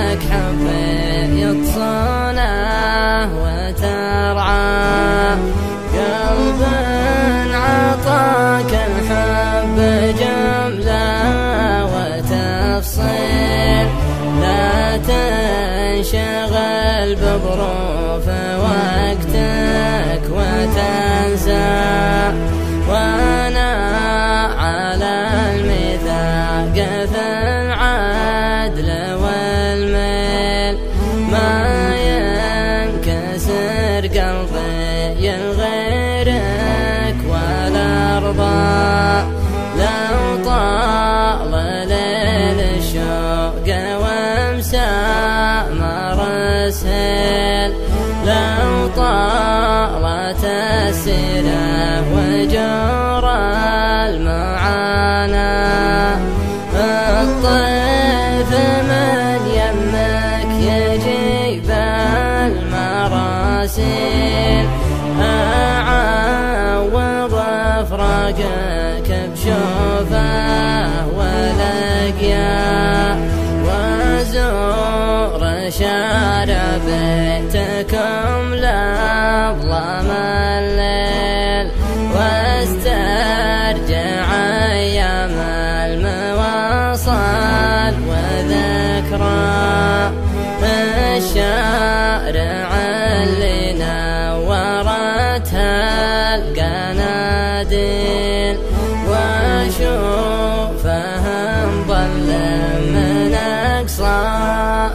يمك حبيت صونه وترعاه، قلب عطاك الحب جمله وتفصيل، لا تنشغل بظروف وقتك وتنسى، وانا على الميثاق في العدل والميل، ما ينكسر قلبي لغيرك ولا ارضى، لو طال ليل الشوق وامسى مرسل، لو طالت السيرة وجور المعاناة، الطيف من يمك يجيب المراسيل، أعوض فراقك بشوفه ولقياه، وازور شارع بيتكم لظلام الليل، واسترجع أيام المواصل وذكرى الشارع اللي نورتها القناديل، واشوفها مظلم من أقصاه